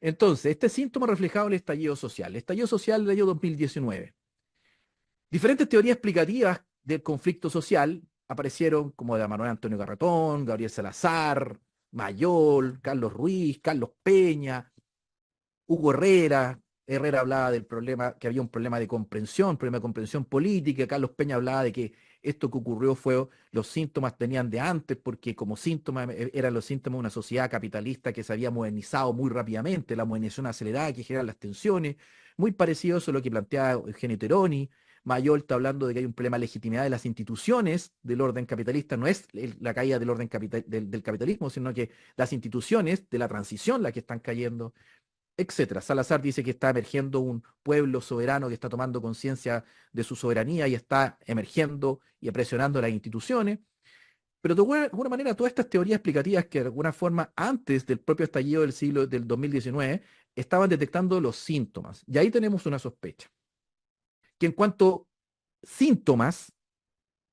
Entonces, este síntoma reflejado en el estallido social del año 2019. Diferentes teorías explicativas del conflicto social aparecieron, como de Manuel Antonio Garretón, Gabriel Salazar, Mayol, Carlos Ruiz, Carlos Peña, Hugo Herrera. Herrera hablaba del problema, que había un problema de comprensión política. Carlos Peña hablaba de que esto que ocurrió fue, los síntomas tenían de antes, porque como síntomas eran los síntomas de una sociedad capitalista que se había modernizado muy rápidamente, la modernización acelerada que genera las tensiones, muy parecido a eso a lo que planteaba Eugenio Teroni. Mayol está hablando de que hay un problema de legitimidad de las instituciones del orden capitalista, no es la caída del orden del capitalismo, sino que las instituciones de la transición las que están cayendo, etcétera. Salazar dice que está emergiendo un pueblo soberano que está tomando conciencia de su soberanía y está emergiendo y presionando las instituciones. Pero de alguna manera todas estas teorías explicativas que de alguna forma antes del propio estallido del 2019 estaban detectando los síntomas. Y ahí tenemos una sospecha, que en cuanto síntomas,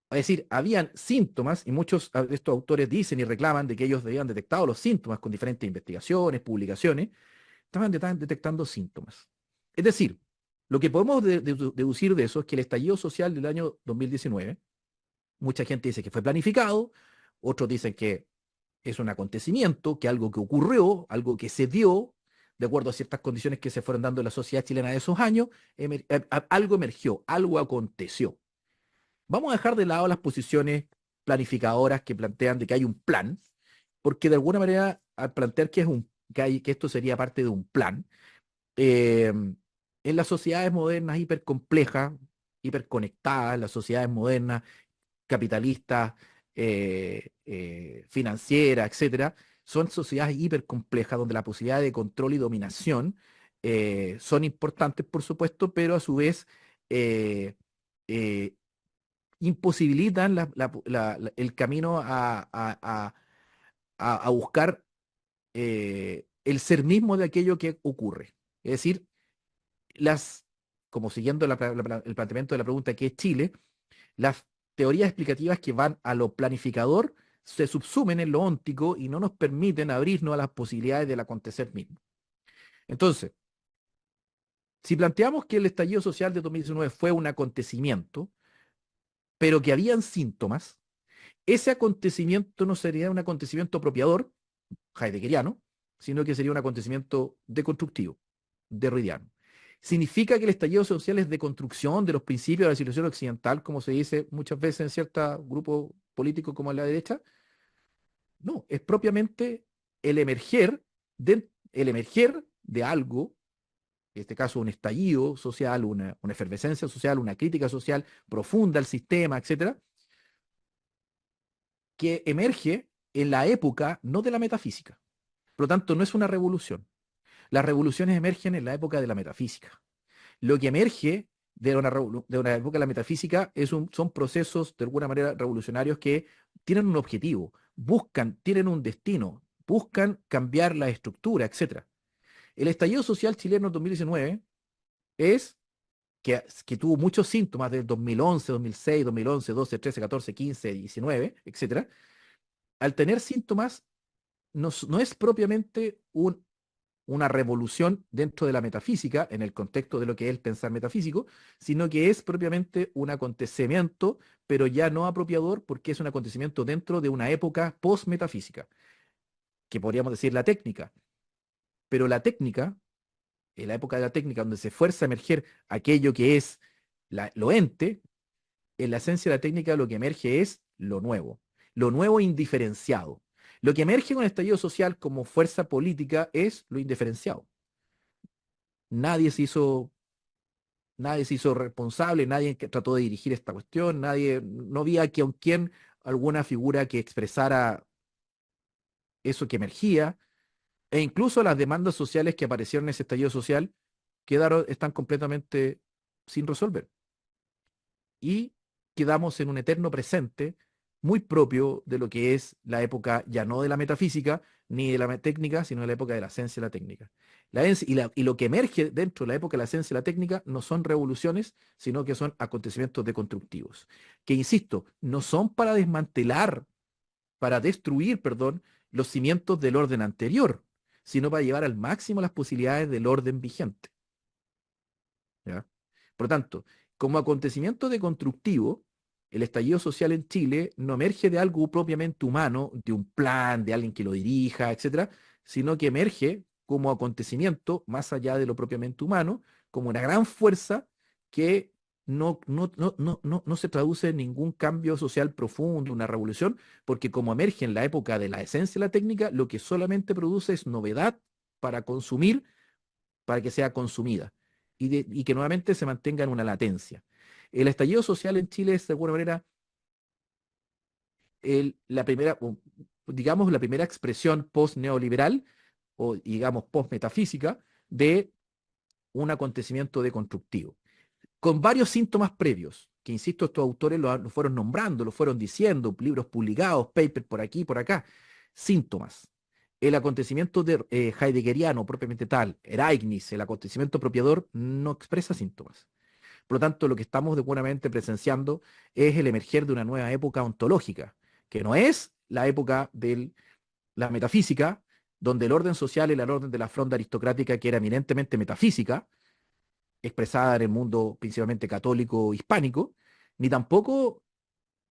es decir, habían síntomas, y muchos de estos autores dicen y reclaman de que ellos habían detectado los síntomas con diferentes investigaciones, publicaciones, estaban detectando síntomas. Es decir, lo que podemos deducir de eso es que el estallido social del año 2019, mucha gente dice que fue planificado, otros dicen que es un acontecimiento, que algo que ocurrió, algo que se dio, de acuerdo a ciertas condiciones que se fueron dando en la sociedad chilena de esos años, algo emergió, algo aconteció. Vamos a dejar de lado las posiciones planificadoras que plantean de que hay un plan, porque de alguna manera al plantear que esto sería parte de un plan, eh, en las sociedades modernas hipercomplejas, hiperconectadas, las sociedades modernas, capitalistas, financieras, etcétera, son sociedades hipercomplejas donde la posibilidad de control y dominación son importantes, por supuesto, pero a su vez eh, eh, imposibilitan el camino a buscar el ser mismo de aquello que ocurre. Es decir, las, como siguiendo el planteamiento de la pregunta que es Chile, las teorías explicativas que van a lo planificador se subsumen en lo óntico y no nos permiten abrirnos a las posibilidades del acontecer mismo. Entonces, si planteamos que el estallido social de 2019 fue un acontecimiento, pero que habían síntomas, ese acontecimiento no sería un acontecimiento apropiador, heideggeriano, sino que sería un acontecimiento deconstructivo, derridiano. ¿Significa que el estallido social es deconstrucción de los principios de la civilización occidental, como se dice muchas veces en ciertos grupos políticos como en la derecha? No, es propiamente el emerger el emerger de algo, en este caso un estallido social, una efervescencia social, una crítica social profunda al sistema, etcétera, que emerge en la época no de la metafísica. Por lo tanto, no es una revolución. Las revoluciones emergen en la época de la metafísica. Lo que emerge de una época de la metafísica son procesos de alguna manera revolucionarios que tienen un objetivo, tienen un destino, buscan cambiar la estructura, etcétera. El estallido social chileno en 2019 es que tuvo muchos síntomas del 2011, 2006, 2011, 12, 13, 14, 15, 19, etcétera. Al tener síntomas, no es propiamente una revolución dentro de la metafísica, en el contexto de lo que es el pensar metafísico, sino que es propiamente un acontecimiento, pero ya no apropiador, porque es un acontecimiento dentro de una época post-metafísica, que podríamos decir la técnica. Pero la técnica, en la época de la técnica, donde se fuerza a emerger aquello que es lo ente, en la esencia de la técnica lo que emerge es lo nuevo indiferenciado. Lo que emerge con el estallido social como fuerza política es lo indiferenciado. Nadie se hizo nadie se hizo responsable, nadie que trató de dirigir esta cuestión, no había quien alguna figura que expresara eso que emergía, e incluso las demandas sociales que aparecieron en ese estallido social están completamente sin resolver. Y quedamos en un eterno presente muy propio de lo que es la época ya no de la metafísica ni de la técnica, sino de la época de la ciencia y la técnica. Y lo que emerge dentro de la época de la ciencia y la técnica no son revoluciones, sino que son acontecimientos deconstructivos, que, insisto, no son para desmantelar, para destruir, perdón, los cimientos del orden anterior, sino para llevar al máximo las posibilidades del orden vigente. ¿Ya? Por lo tanto, como acontecimiento deconstructivo, el estallido social en Chile no emerge de algo propiamente humano, de un plan, de alguien que lo dirija, etcétera, sino que emerge como acontecimiento más allá de lo propiamente humano, como una gran fuerza que no se traduce en ningún cambio social profundo, una revolución, porque como emerge en la época de la esencia de la técnica, lo que solamente produce es novedad para consumir, para que sea consumida y que nuevamente se mantenga en una latencia. El estallido social en Chile es de alguna manera la primera, digamos, la primera expresión post-neoliberal o digamos post-metafísica de un acontecimiento deconstructivo, con varios síntomas previos, que insisto, estos autores lo fueron nombrando, lo fueron diciendo, libros publicados, papers por aquí, por acá, síntomas. El acontecimiento heideggeriano propiamente tal, Ereignis, el acontecimiento apropiador, no expresa síntomas. Por lo tanto, lo que estamos de buenamente presenciando es el emerger de una nueva época ontológica, que no es la época de la metafísica, donde el orden social era el orden de la fronda aristocrática, que era eminentemente metafísica, expresada en el mundo principalmente católico hispánico, ni tampoco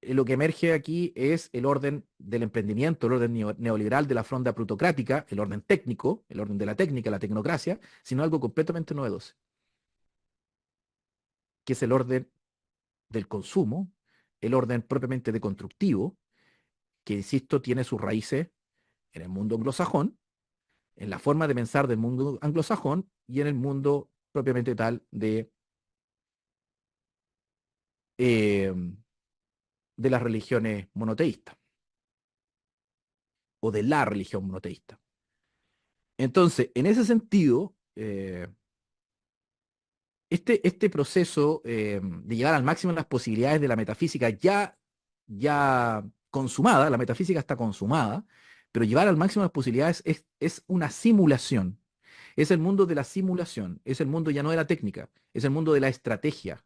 lo que emerge aquí es el orden del emprendimiento, el orden neoliberal de la fronda plutocrática, el orden técnico, el orden de la técnica, la tecnocracia, sino algo completamente novedoso, que es el orden del consumo, el orden propiamente deconstructivo, que, insisto, tiene sus raíces en el mundo anglosajón, en la forma de pensar del mundo anglosajón y en el mundo propiamente tal eh, de las religiones monoteístas o de la religión monoteísta. Entonces, en ese sentido, este proceso de llevar al máximo las posibilidades de la metafísica ya consumada, la metafísica está consumada, pero llevar al máximo las posibilidades es una simulación. Es el mundo de la simulación, es el mundo ya no de la técnica, es el mundo de la estrategia.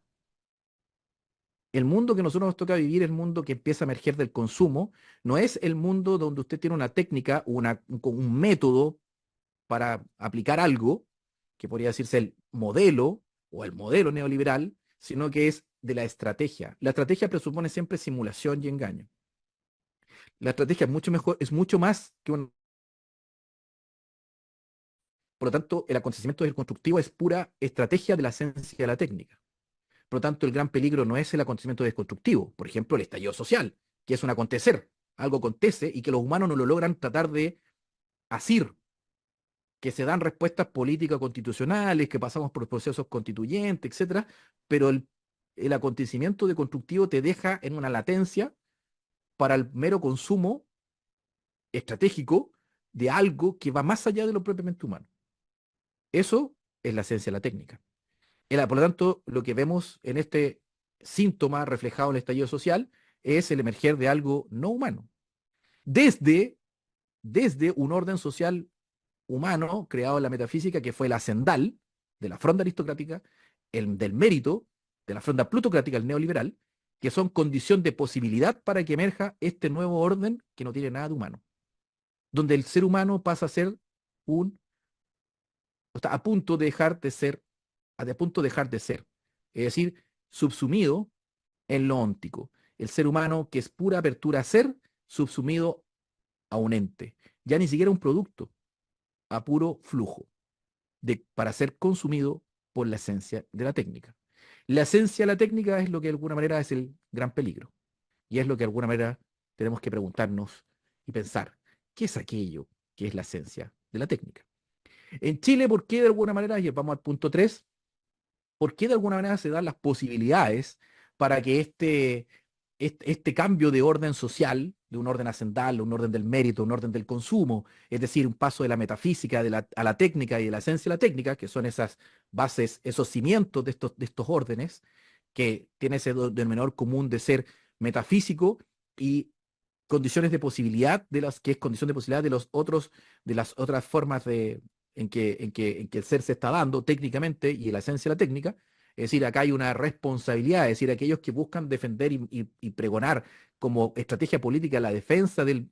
El mundo que nosotros nos toca vivir, el mundo que empieza a emerger del consumo, no es el mundo donde usted tiene una técnica, un método para aplicar algo, que podría decirse el modelo o el modelo neoliberal, sino que es de la estrategia. La estrategia presupone siempre simulación y engaño. La estrategia es mucho mejor, es mucho más que un... Por lo tanto, el acontecimiento del constructivo es pura estrategia de la esencia de la técnica. Por lo tanto, el gran peligro no es el acontecimiento desconstructivo, por ejemplo, el estallido social, que es un acontecer, algo acontece y que los humanos no lo logran tratar de asir, que se dan respuestas políticas constitucionales, que pasamos por procesos constituyentes, etcétera, pero el acontecimiento deconstructivo te deja en una latencia para el mero consumo estratégico de algo que va más allá de lo propiamente humano. Eso es la esencia de la técnica. Por lo tanto, lo que vemos en este síntoma reflejado en el estallido social es el emerger de algo no humano, desde, desde un orden social humano creado en la metafísica que fue la sendal de la fronda aristocrática, el del mérito de la fronda plutocrática, el neoliberal, que son condición de posibilidad para que emerja este nuevo orden que no tiene nada de humano, donde el ser humano pasa a ser está a punto de dejar de ser, a punto de dejar de ser, es decir, subsumido en lo óntico. El ser humano que es pura apertura a ser, subsumido a un ente, ya ni siquiera un producto, a puro flujo, para ser consumido por la esencia de la técnica. La esencia de la técnica es lo que de alguna manera es el gran peligro, y es lo que de alguna manera tenemos que preguntarnos y pensar, ¿qué es aquello que es la esencia de la técnica? En Chile, ¿por qué de alguna manera, y vamos al punto 3, por qué de alguna manera se dan las posibilidades para que este cambio de orden social, de un orden hacendal, un orden del mérito, un orden del consumo, es decir, un paso de la metafísica a la técnica y de la esencia de la técnica, que son esas bases, esos cimientos de estos órdenes, que tiene ese denominador común de ser metafísico y condiciones de posibilidad de las que es condición de posibilidad de los otros, de las otras formas en que el ser se está dando técnicamente y la esencia de la técnica. Es decir, acá hay una responsabilidad, es decir, aquellos que buscan defender y pregonar como estrategia política la defensa de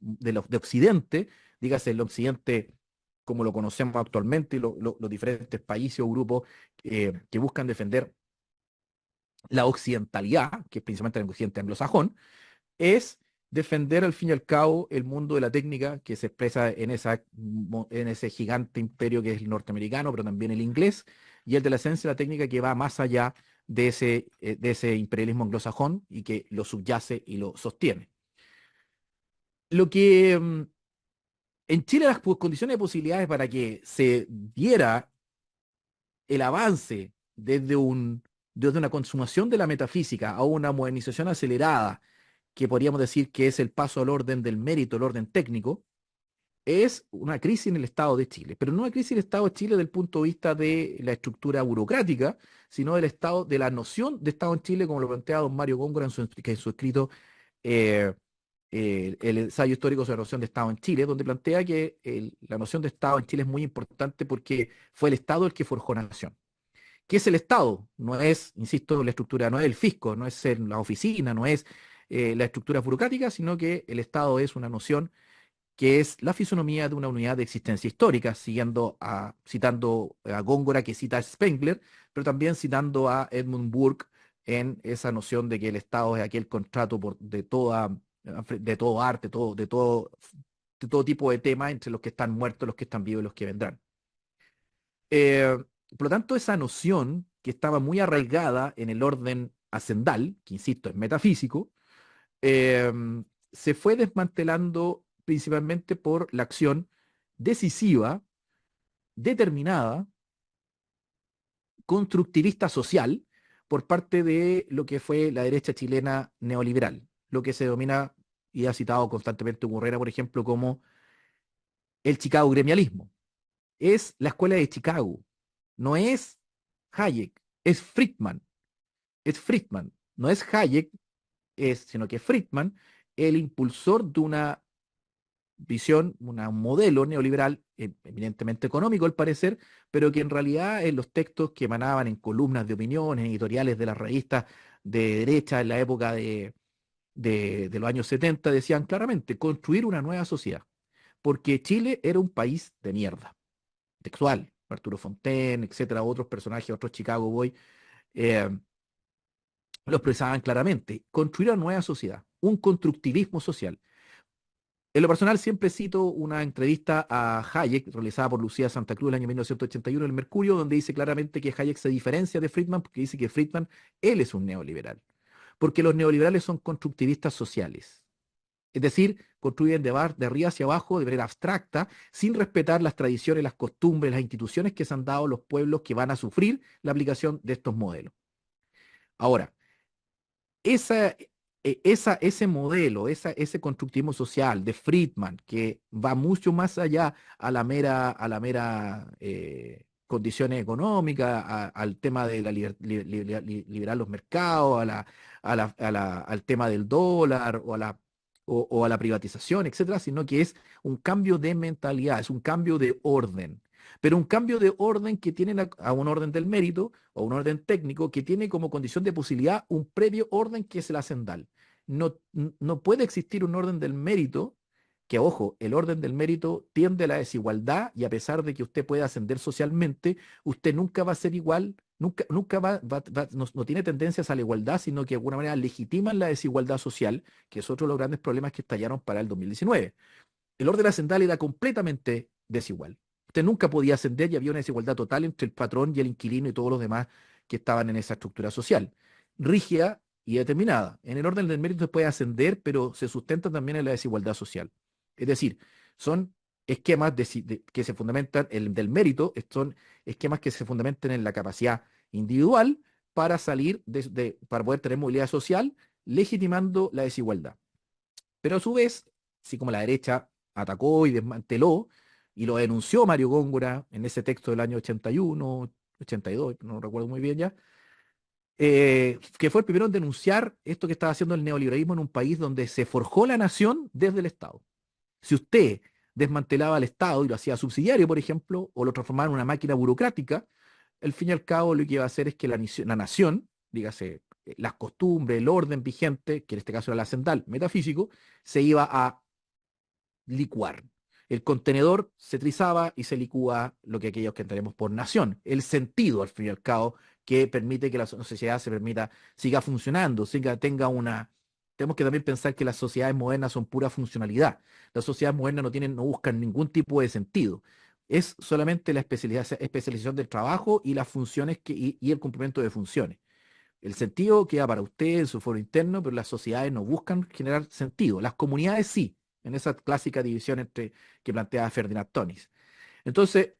Occidente, dígase el Occidente como lo conocemos actualmente, los diferentes países o grupos que buscan defender la occidentalidad, que es principalmente el occidente anglosajón, es defender al fin y al cabo el mundo de la técnica que se expresa en ese gigante imperio que es el norteamericano, pero también el inglés, y el de la ciencia de la técnica que va más allá de ese imperialismo anglosajón y que lo subyace y lo sostiene. Lo que en Chile las condiciones de posibilidades para que se diera el avance desde una consumación de la metafísica a una modernización acelerada, que podríamos decir que es el paso al orden del mérito, el orden técnico, es una crisis en el Estado de Chile. Pero no una crisis en el Estado de Chile desde el punto de vista de la estructura burocrática, sino del Estado, de la noción de Estado en Chile, como lo plantea don Mario Góngora en su escrito eh, el ensayo histórico sobre la noción de Estado en Chile, donde plantea que la noción de Estado en Chile es muy importante porque fue el Estado el que forjó la nación. ¿Qué es el Estado? No es, insisto, la estructura, no es el fisco, no es la oficina, no es la estructura burocrática, sino que el Estado es una noción que es la fisonomía de una unidad de existencia histórica, citando a Góngora, que cita a Spengler, pero también citando a Edmund Burke en esa noción de que el Estado es aquel contrato de todo arte, de todo tipo de temas entre los que están muertos, los que están vivos y los que vendrán. Eh, por lo tanto, esa noción que estaba muy arraigada en el orden hacendal, que insisto, es metafísico, eh, se fue desmantelando principalmente por la acción decisiva, determinada, constructivista social por parte de lo que fue la derecha chilena neoliberal, lo que se denomina, y ha citado constantemente Hugo Herrera, por ejemplo, como el Chicago gremialismo. Es la escuela de Chicago, no es Hayek, es Friedman, no es Hayek, sino que Friedman, el impulsor de una visión, un modelo neoliberal, eminentemente económico al parecer, pero que en realidad en los textos que emanaban en columnas de opinión, en editoriales de las revistas de derecha en la época de los años 70, decían claramente construir una nueva sociedad, porque Chile era un país de mierda, textual, Arturo Fontaine, etcétera, otros personajes, otros Chicago Boy, eh, lo expresaban claramente, construir una nueva sociedad, un constructivismo social. En lo personal siempre cito una entrevista a Hayek realizada por Lucía Santa Cruz el año 1981 en el Mercurio, donde dice claramente que Hayek se diferencia de Friedman porque dice que Friedman, él es un neoliberal, porque los neoliberales son constructivistas sociales. Es decir, construyen de arriba hacia abajo de manera abstracta, sin respetar las tradiciones, las costumbres, las instituciones que se han dado los pueblos que van a sufrir la aplicación de estos modelos. Ahora, esa, ese modelo, ese constructivismo social de Friedman, que va mucho más allá a la mera condiciones económicas, al tema de liberar los mercados, al tema del dólar o a la privatización, etcétera, sino que es un cambio de mentalidad, es un cambio de orden. Pero un cambio de orden que tiene a un orden del mérito o un orden técnico que tiene como condición de posibilidad un previo orden que es el hacendal. No puede existir un orden del mérito que, ojo, el orden del mérito tiende a la desigualdad y a pesar de que usted pueda ascender socialmente, usted nunca va a ser igual, nunca no tiene tendencias a la igualdad, sino que de alguna manera legitiman la desigualdad social, que es otro de los grandes problemas que estallaron para el 2019. El orden hacendal era completamente desigual. Usted nunca podía ascender y había una desigualdad total entre el patrón y el inquilino y todos los demás que estaban en esa estructura social. Rígida y determinada. En el orden del mérito se puede ascender, pero se sustenta también en la desigualdad social. Es decir, son esquemas que se fundamentan, el del mérito, son esquemas que se fundamentan en la capacidad individual para para poder tener movilidad social, legitimando la desigualdad. Pero a su vez, así como la derecha atacó y desmanteló, y lo denunció Mario Góngora en ese texto del año 81, 82, no recuerdo muy bien ya, que fue el primero en denunciar esto que estaba haciendo el neoliberalismo en un país donde se forjó la nación desde el Estado. Si usted desmantelaba el Estado y lo hacía subsidiario, por ejemplo, o lo transformaba en una máquina burocrática, al fin y al cabo lo que iba a hacer es que la nación, dígase, las costumbres, el orden vigente, que en este caso era el hacendal metafísico, se iba a licuar. El contenedor se trizaba y se licúa lo que aquellos que entendemos por nación. El sentido, al fin y al cabo, que permite que la sociedad se permita, siga funcionando, tenga una... Tenemos que también pensar que las sociedades modernas son pura funcionalidad. Las sociedades modernas no buscan ningún tipo de sentido. Es solamente la especialización del trabajo y las funciones y el cumplimiento de funciones. El sentido queda para usted en su foro interno, pero las sociedades no buscan generar sentido. Las comunidades sí, en esa clásica división que planteaba Ferdinand Tonis. Entonces,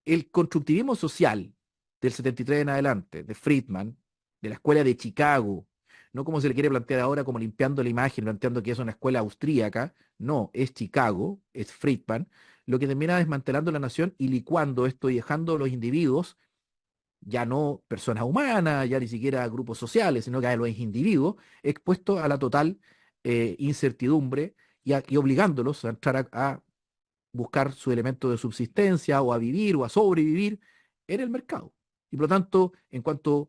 el constructivismo social del 73 en adelante, de Friedman, de la escuela de Chicago, no como se le quiere plantear ahora, como limpiando la imagen, planteando que es una escuela austríaca, no, es Chicago, es Friedman, lo que termina desmantelando la nación y licuando esto y dejando a los individuos ya no personas humanas, ya ni siquiera grupos sociales, sino que a los individuos expuestos a la total incertidumbre y obligándolos a entrar a buscar su elemento de subsistencia o a vivir o a sobrevivir en el mercado. Y por lo tanto, en cuanto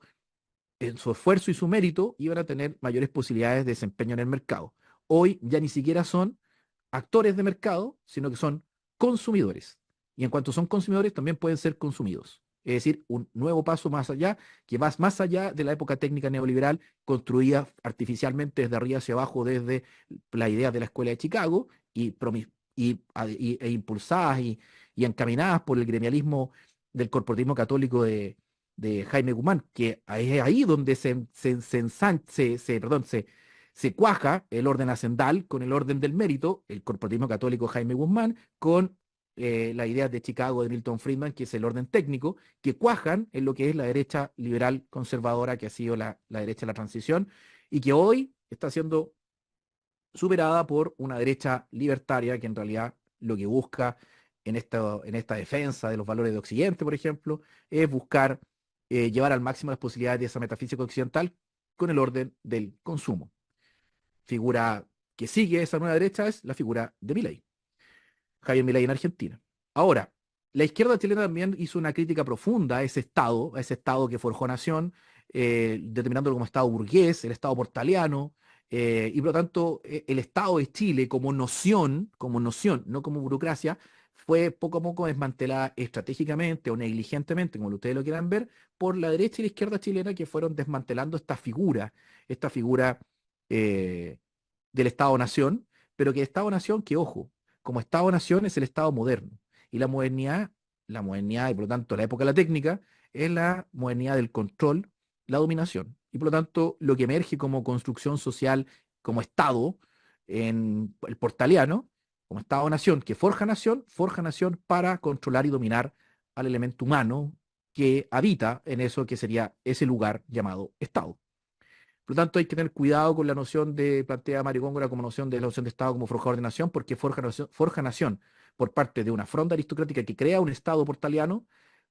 en su esfuerzo y su mérito, iban a tener mayores posibilidades de desempeño en el mercado. Hoy ya ni siquiera son actores de mercado, sino que son consumidores. Y en cuanto son consumidores, también pueden ser consumidos. Es decir, un nuevo paso más allá, que va más allá de la época técnica neoliberal, construida artificialmente desde arriba hacia abajo, desde la idea de la Escuela de Chicago e impulsadas y encaminadas por el gremialismo del corporatismo católico de Jaime Guzmán, que es ahí donde se cuaja el orden hacendal con el orden del mérito, el corporatismo católico de Jaime Guzmán, con la idea de Chicago de Milton Friedman, que es el orden técnico, que cuajan en lo que es la derecha liberal conservadora, que ha sido la derecha de la transición, y que hoy está siendo superada por una derecha libertaria que en realidad lo que busca en esta defensa de los valores de Occidente, por ejemplo, es buscar llevar al máximo las posibilidades de esa metafísica occidental con el orden del consumo. Figura que sigue esa nueva derecha es la figura de Milei, Javier Milei en Argentina. Ahora, la izquierda chilena también hizo una crítica profunda a ese Estado que forjó nación, determinándolo como Estado burgués, el Estado portaliano, y por lo tanto el Estado de Chile como noción, no como burocracia, fue poco a poco desmantelada estratégicamente o negligentemente, como ustedes lo quieran ver, por la derecha y la izquierda chilena que fueron desmantelando esta figura eh, del Estado-nación, pero que Estado-nación, que ojo, como Estado-nación es el Estado moderno. Y la modernidad y por lo tanto la época de la técnica, es la modernidad del control, la dominación. Y por lo tanto, lo que emerge como construcción social, como Estado, en el portaliano, como Estado-nación, que forja nación para controlar y dominar al elemento humano que habita en eso que sería ese lugar llamado Estado. Por lo tanto, hay que tener cuidado con la noción de, plantea Mario Góngora como noción de la noción de Estado como forjador de nación, porque forja nación por parte de una fronda aristocrática que crea un Estado portaliano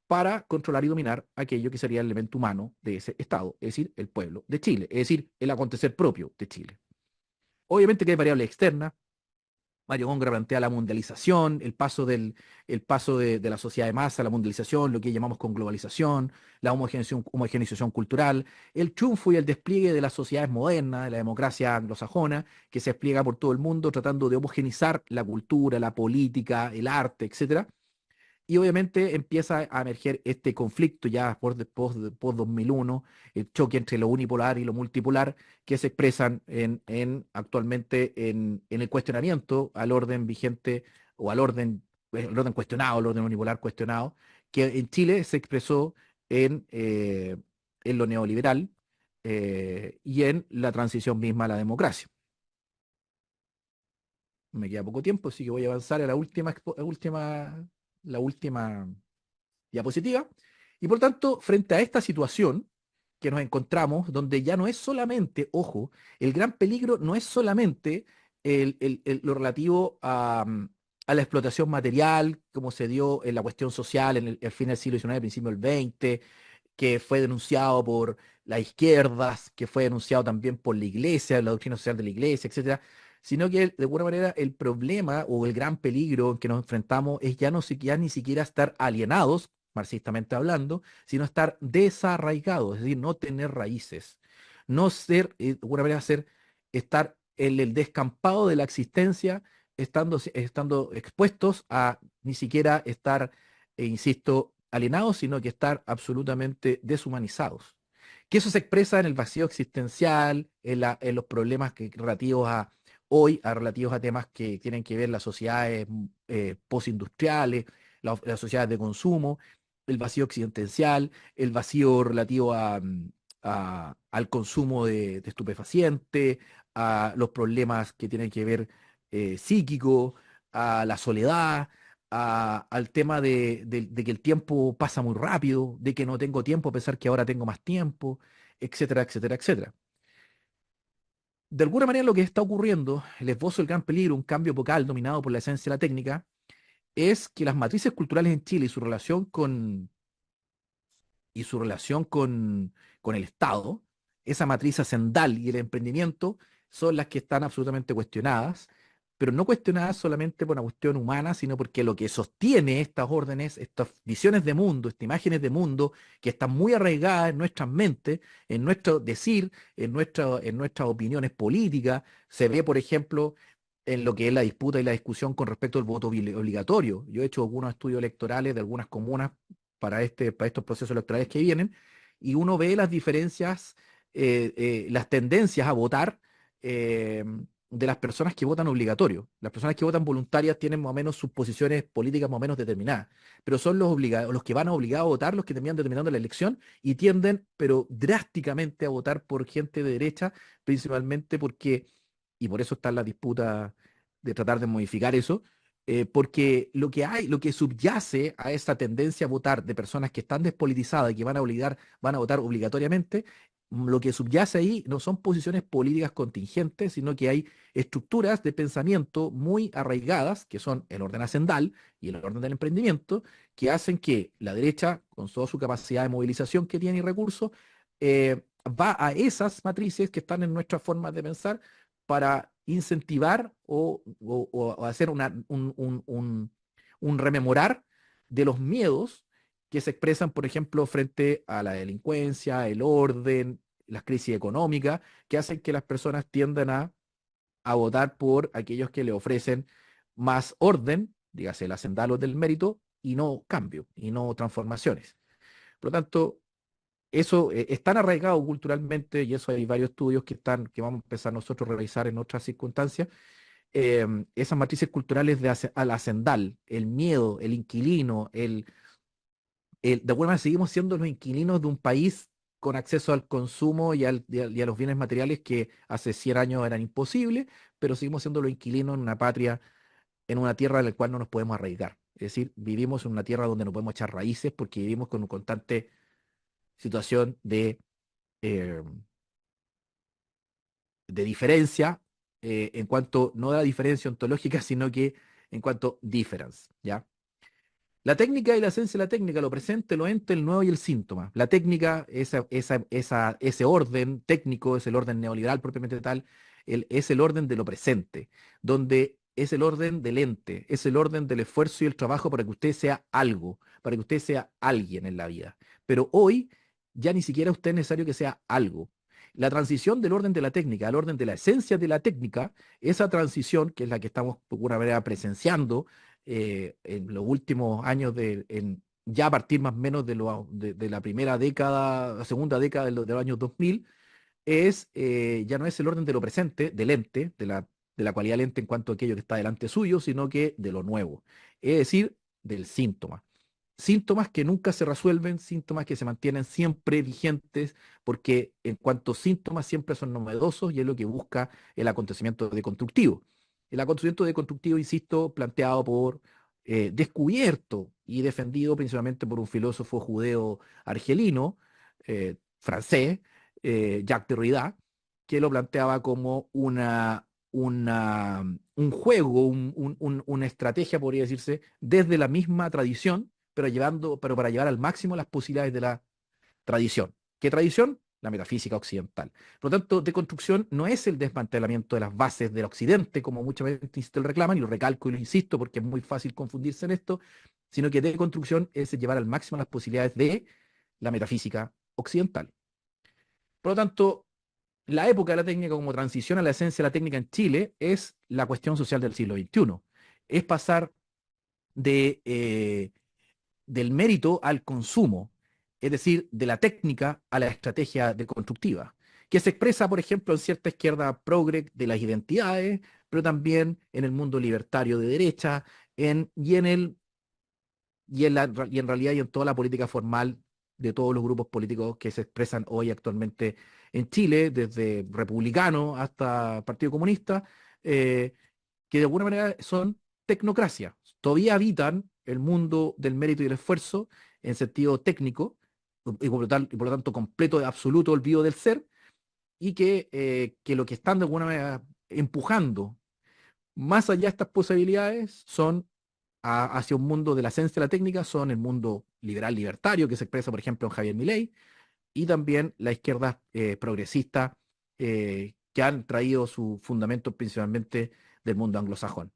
para controlar y dominar aquello que sería el elemento humano de ese Estado, es decir, el pueblo de Chile, es decir, el acontecer propio de Chile. Obviamente que hay variables externas. Mario Góngora plantea la mundialización, el paso de la sociedad de masa, la mundialización, lo que llamamos con globalización, la homogeneización cultural, el triunfo y el despliegue de las sociedades modernas, de la democracia anglosajona, que se despliega por todo el mundo tratando de homogenizar la cultura, la política, el arte, etcétera. Y obviamente empieza a emerger este conflicto ya post 2001, el choque entre lo unipolar y lo multipolar, que se expresan actualmente en el cuestionamiento al orden vigente o el orden cuestionado, el orden unipolar cuestionado, que en Chile se expresó en lo neoliberal y en la transición misma a la democracia. Me queda poco tiempo, así que voy a avanzar a la última diapositiva. Y por tanto, frente a esta situación que nos encontramos, donde ya no es solamente, ojo, el gran peligro no es solamente lo relativo a la explotación material, como se dio en la cuestión social en el fin del siglo XIX, principio del XX, que fue denunciado por las izquierdas, que fue denunciado también por la iglesia, la doctrina social de la iglesia, etcétera, sino que de alguna manera el problema o el gran peligro en que nos enfrentamos es ya ni siquiera estar alienados, marxistamente hablando, sino estar desarraigados, es decir, no tener raíces, no ser, de alguna manera estar en el descampado de la existencia estando expuestos a ni siquiera estar, insisto, alienados, sino que estar absolutamente deshumanizados. Que eso se expresa en el vacío existencial, en los problemas relativos a hoy, relativos a temas que tienen que ver las sociedades postindustriales, las sociedades de consumo, el vacío existencial, el vacío relativo al consumo de estupefacientes, a los problemas que tienen que ver psíquico, a la soledad, al tema de que el tiempo pasa muy rápido, de que no tengo tiempo a pesar que ahora tengo más tiempo, etcétera, etcétera, etcétera. De alguna manera lo que está ocurriendo, el esbozo del gran peligro, un cambio epocal dominado por la esencia de la técnica, es que las matrices culturales en Chile y su relación con el Estado, esa matriz hacendal y el emprendimiento son las que están absolutamente cuestionadas, pero no cuestionadas solamente por una cuestión humana, sino porque lo que sostiene estas órdenes, estas visiones de mundo, estas imágenes de mundo, que están muy arraigadas en nuestras mentes, en nuestro decir, en nuestras opiniones políticas, se ve, por ejemplo, en lo que es la disputa y la discusión con respecto al voto obligatorio. Yo he hecho algunos estudios electorales de algunas comunas para estos procesos electorales que vienen, y uno ve las diferencias, las tendencias a votar eh, de las personas que votan obligatorio. Las personas que votan voluntarias tienen más o menos sus posiciones políticas más o menos determinadas, pero son los que van obligados a votar los que terminan determinando la elección y tienden, pero drásticamente, a votar por gente de derecha, principalmente porque, y por eso está la disputa de tratar de modificar eso, porque lo que subyace a esa tendencia a votar de personas que están despolitizadas y que van a votar obligatoriamente, lo que subyace ahí no son posiciones políticas contingentes, sino que hay estructuras de pensamiento muy arraigadas, que son el orden hacendal y el orden del emprendimiento, que hacen que la derecha, con toda su capacidad de movilización que tiene y recursos, va a esas matrices que están en nuestras formas de pensar para incentivar o hacer un rememorar de los miedos que se expresan, por ejemplo, frente a la delincuencia, el orden, las crisis económicas, que hacen que las personas tiendan a votar por aquellos que le ofrecen más orden, dígase el hacendado del mérito, y no cambio, y no transformaciones. Por lo tanto, eso es tan arraigado culturalmente, y eso hay varios estudios que vamos a empezar nosotros a realizar en otras circunstancias, esas matrices culturales al hacendal, el miedo, el inquilino, de alguna manera seguimos siendo los inquilinos de un país con acceso al consumo y a los bienes materiales que hace 100 años eran imposibles, pero seguimos siendo los inquilinos en una patria, en una tierra en la cual no nos podemos arraigar. Es decir, vivimos en una tierra donde no podemos echar raíces porque vivimos con una constante situación eh, de diferencia, en cuanto, no de la diferencia ontológica, sino que en cuanto difference, ¿ya? La técnica y la esencia de la técnica, lo presente, lo ente, el nuevo y el síntoma. La técnica, ese orden técnico, es el orden neoliberal propiamente tal, es el orden de lo presente, donde es el orden del ente, es el orden del esfuerzo y el trabajo para que usted sea algo, para que usted sea alguien en la vida. Pero hoy ya ni siquiera usted es necesario que sea algo. La transición del orden de la técnica al orden de la esencia de la técnica, esa transición, que es la que estamos de alguna manera presenciando, en los últimos años, ya a partir más o menos de la primera década, la segunda década de los años 2000, ya no es el orden de lo presente, del ente, de la cualidad del ente en cuanto a aquello que está delante suyo, sino que de lo nuevo, es decir, del síntoma. Síntomas que nunca se resuelven, síntomas que se mantienen siempre vigentes, porque en cuanto a síntomas siempre son novedosos y es lo que busca el acontecimiento deconstructivo. El acontecimiento deconstructivo, insisto, planteado descubierto y defendido principalmente por un filósofo judeo argelino, francés, Jacques Derrida, que lo planteaba como un juego, una estrategia, podría decirse, desde la misma tradición, pero para llevar al máximo las posibilidades de la tradición. ¿Qué tradición? La metafísica occidental. Por lo tanto, deconstrucción no es el desmantelamiento de las bases del occidente, como muchas veces lo reclaman, y lo recalco y lo insisto porque es muy fácil confundirse en esto, sino que deconstrucción es llevar al máximo las posibilidades de la metafísica occidental. Por lo tanto, la época de la técnica como transición a la esencia de la técnica en Chile es la cuestión social del siglo XXI. Es pasar de, del mérito al consumo, es decir, de la técnica a la estrategia deconstructiva, que se expresa, por ejemplo, en cierta izquierda progre de las identidades, pero también en el mundo libertario de derecha, y en realidad y en toda la política formal de todos los grupos políticos que se expresan hoy actualmente en Chile, desde republicano hasta Partido Comunista, eh, que de alguna manera son tecnocracia. Todavía habitan el mundo del mérito y el esfuerzo en sentido técnico, y por lo tanto completo, absoluto olvido del ser, y que lo que están de alguna manera empujando más allá de estas posibilidades son hacia un mundo de la ciencia y la técnica, son el mundo liberal libertario que se expresa, por ejemplo, en Javier Milei, y también la izquierda progresista, que han traído su fundamento principalmente del mundo anglosajón.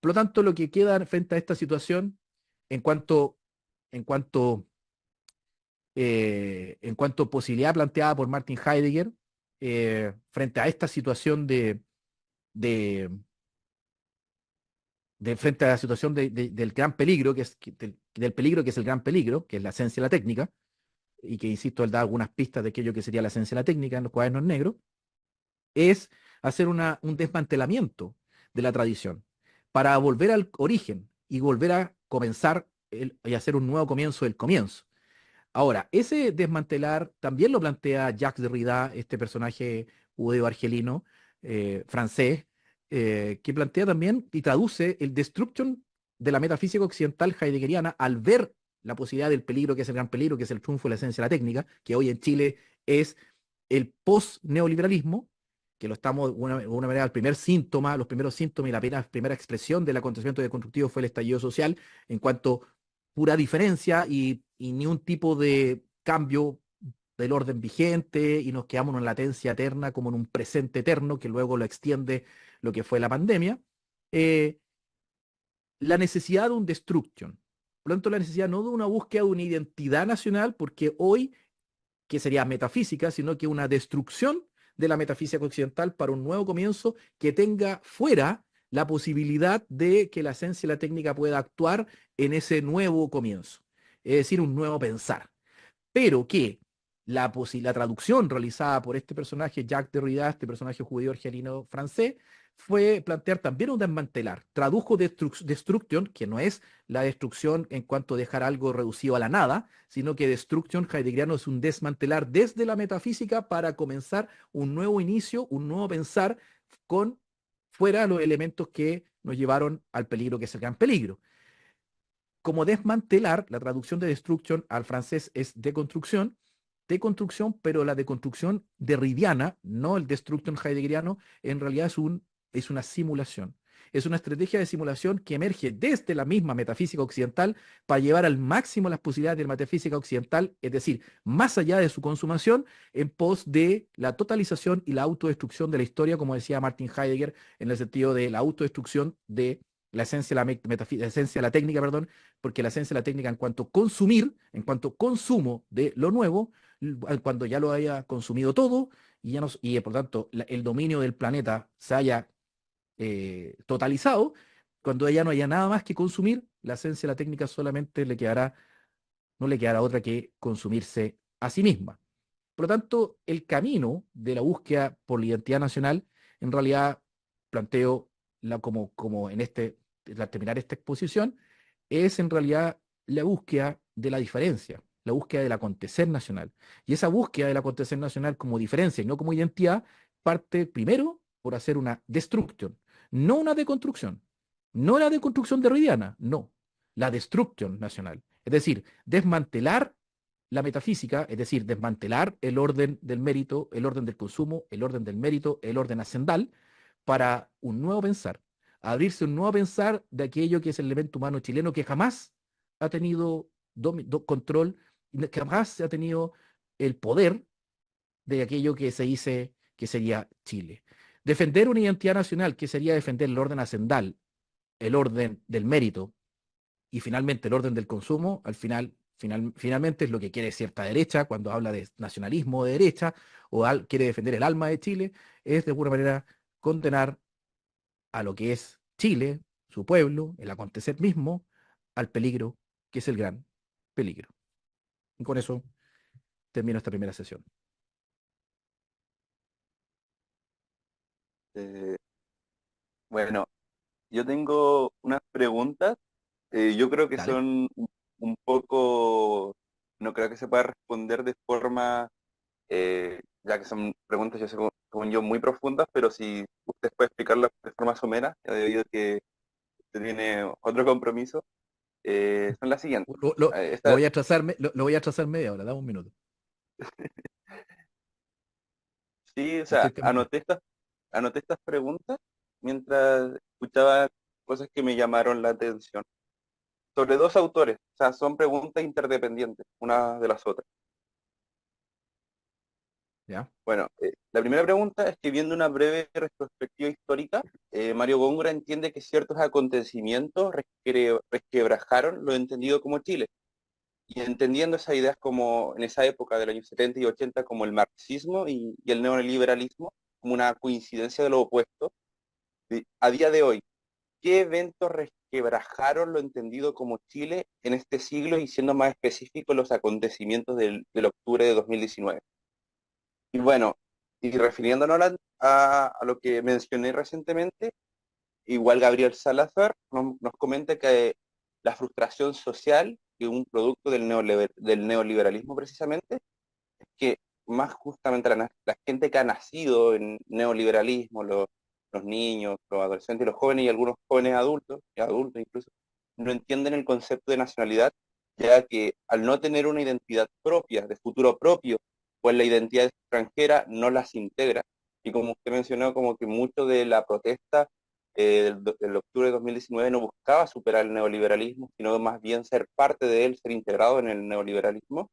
Por lo tanto, lo que queda frente a esta situación, en cuanto, en cuanto, en cuanto a posibilidad planteada por Martin Heidegger, frente a esta situación de, frente a la situación del gran peligro, del peligro que es el gran peligro, que es la esencia de la técnica, y que, insisto, él da algunas pistas de aquello que sería la esencia de la técnica en los cuadernos negros, es hacer un desmantelamiento de la tradición para volver al origen y volver a comenzar y hacer un nuevo comienzo del comienzo. Ahora, ese desmantelar también lo plantea Jacques Derrida, este personaje judeo-argelino, francés, que plantea también y traduce el destruction de la metafísica occidental heideggeriana al ver la posibilidad del peligro, que es el gran peligro, que es el triunfo de la esencia de la técnica, que hoy en Chile es el post-neoliberalismo, que lo estamos, de una manera, el primer síntoma, los primeros síntomas y la primera expresión del acontecimiento deconstructivo fue el estallido social, en cuanto pura diferencia y ni un tipo de cambio del orden vigente, y nos quedamos en una latencia eterna, como en un presente eterno que luego lo extiende lo que fue la pandemia. eh, la necesidad de un destruction. Por lo tanto, la necesidad no de una búsqueda de una identidad nacional, porque hoy, que sería metafísica, sino que una destrucción de la metafísica occidental para un nuevo comienzo que tenga fuera la posibilidad de que la esencia y la técnica pueda actuar en ese nuevo comienzo, es decir, un nuevo pensar. Pero que la traducción realizada por este personaje, Jacques Derrida, este personaje judío argelino francés, fue plantear también un desmantelar. Tradujo destruction, que no es la destrucción en cuanto a dejar algo reducido a la nada, sino que destruction heideggeriano es un desmantelar desde la metafísica para comenzar un nuevo inicio, un nuevo pensar con fuera los elementos que nos llevaron al peligro, que es el gran peligro. Como desmantelar, la traducción de destruction al francés es deconstrucción, pero la deconstrucción derridiana, no el destruction heideggeriano, en realidad es una simulación. Es una estrategia de simulación que emerge desde la misma metafísica occidental para llevar al máximo las posibilidades de la metafísica occidental, es decir, más allá de su consumación, en pos de la totalización y la autodestrucción de la historia, como decía Martin Heidegger, en el sentido de la autodestrucción de la esencia de la esencia de la técnica, perdón, porque la esencia de la técnica en cuanto consumir, en cuanto consumo de lo nuevo, cuando ya lo haya consumido todo y, ya no, y por tanto el dominio del planeta se haya totalizado, cuando ya no haya nada más que consumir, la esencia de la técnica solamente no le quedará otra que consumirse a sí misma. Por lo tanto, el camino de la búsqueda por la identidad nacional, en realidad planteo como en al terminar esta exposición, es en realidad la búsqueda de la diferencia, la búsqueda del acontecer nacional. Y esa búsqueda del acontecer nacional como diferencia y no como identidad parte primero por hacer una destrucción, no una deconstrucción, no la deconstrucción derridiana, no, la destrucción nacional. Es decir, desmantelar la metafísica, es decir, desmantelar el orden del mérito, el orden del consumo, el orden del mérito, el orden ascendal, para un nuevo pensar, abrirse un nuevo pensar de aquello que es el elemento humano chileno que jamás ha tenido control, que jamás ha tenido el poder de aquello que se dice que sería Chile. Defender una identidad nacional, que sería defender el orden ascendal, el orden del mérito, y finalmente el orden del consumo, finalmente es lo que quiere cierta derecha cuando habla de nacionalismo de derecha, o quiere defender el alma de Chile, es de alguna manera condenar a lo que es Chile, su pueblo, el acontecer mismo, al peligro, que es el gran peligro. Y con eso termino esta primera sesión. Eh, bueno, yo tengo unas preguntas. Yo creo que Dale. son un poco, no creo que se pueda responder de forma, ya que son preguntas, yo sé, según yo, muy profundas, pero si usted puede explicarlas de forma somera, ya debido a que usted tiene otro compromiso, son las siguientes. Lo, lo- lo Esta, voy a trazar, lo voy a trazar media hora, dame un minuto. sí, o sea, Estoy caminando. anoté estas preguntas mientras escuchaba cosas que me llamaron la atención. Sobre dos autores, o sea, son preguntas interdependientes, una de las otras. ¿Ya? Bueno, la primera pregunta es que viendo una breve retrospectiva histórica, Mario Góngora entiende que ciertos acontecimientos resquebrajaron lo entendido como Chile, y entendiendo esas ideas como en esa época del año 70 y 80 como el marxismo y el neoliberalismo, como una coincidencia de lo opuesto, a día de hoy, ¿qué eventos resquebrajaron lo entendido como Chile en este siglo y siendo más específicos los acontecimientos del octubre de 2019? Y bueno, y refiriéndonos a lo que mencioné recientemente, igual Gabriel Salazar nos comenta que la frustración social, que es un producto del neoliberalismo precisamente, es que más justamente la gente que ha nacido en neoliberalismo, los niños, los adolescentes, los jóvenes y algunos jóvenes adultos, y adultos incluso, no entienden el concepto de nacionalidad, ya que al no tener una identidad propia, de futuro propio, pues la identidad extranjera no las integra. Y como usted mencionó, como que mucho de la protesta del octubre de 2019 no buscaba superar el neoliberalismo, sino más bien ser parte de él, ser integrado en el neoliberalismo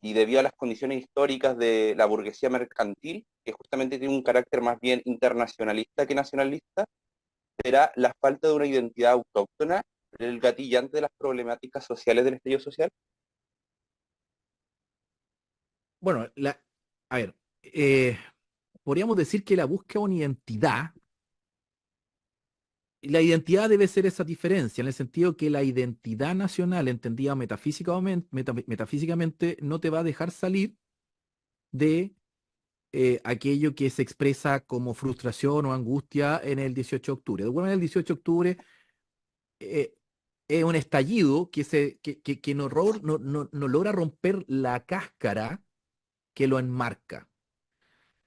y debido a las condiciones históricas de la burguesía mercantil, que justamente tiene un carácter más bien internacionalista que nacionalista, será la falta de una identidad autóctona el gatillante de las problemáticas sociales del estallido social. Bueno, a ver, podríamos decir que la búsqueda de una identidad, la identidad debe ser esa diferencia, en el sentido que la identidad nacional, entendida metafísicamente, metafísicamente, no te va a dejar salir de aquello que se expresa como frustración o angustia en el 18 de octubre. De alguna manera, el 18 de octubre eh, es un estallido que no logra romper la cáscara que lo enmarca.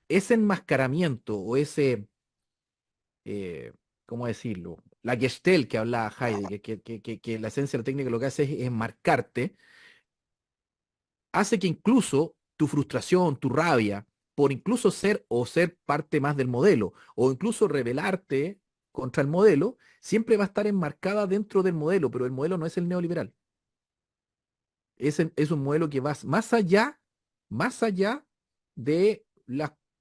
Ese enmascaramiento o ese, eh, ¿cómo decirlo? La Gestell que hablaba Heidegger, que la esencia de la técnica lo que hace es enmarcarte, hace que incluso tu frustración, tu rabia, por incluso ser o ser parte más del modelo, o incluso rebelarte contra el modelo, siempre va a estar enmarcada dentro del modelo, pero el modelo no es el neoliberal. Es un modelo que va más allá de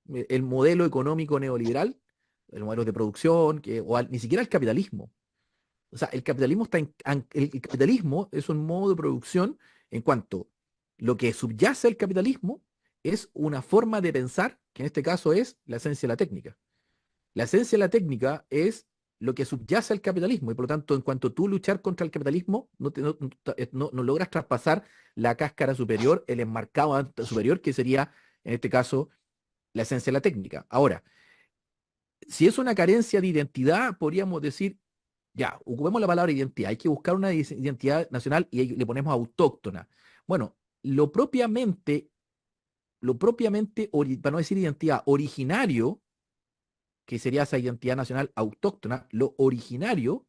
el modelo económico neoliberal, el modelo de producción, ni siquiera el capitalismo. O sea, el capitalismo el capitalismo es un modo de producción en cuanto lo que subyace al capitalismo es una forma de pensar, que en este caso es la esencia de la técnica. La esencia de la técnica es lo que subyace al capitalismo y por lo tanto, en cuanto tú luchar contra el capitalismo, no logras traspasar la cáscara superior, el enmarcado superior, que sería, en este caso, la esencia de la técnica. Ahora, si es una carencia de identidad, podríamos decir, ya, ocupemos la palabra identidad, hay que buscar una identidad nacional y ahí le ponemos autóctona. Bueno, para no decir identidad, originario, que sería esa identidad nacional autóctona, lo originario,